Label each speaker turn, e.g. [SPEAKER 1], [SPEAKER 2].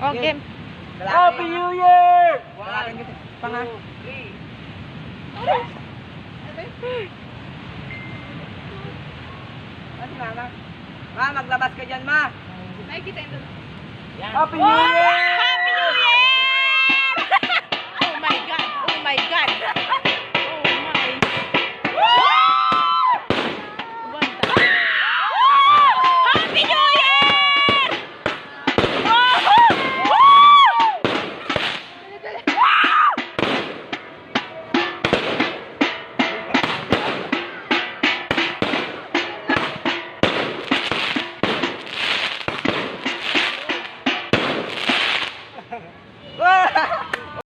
[SPEAKER 1] Oh, game.
[SPEAKER 2] Happy New Year!
[SPEAKER 3] Dalagan kita. Panga. Ano mama? Ma, maglabas ka dyan, ma.
[SPEAKER 1] Nakikita yun doon.
[SPEAKER 2] Happy New Year!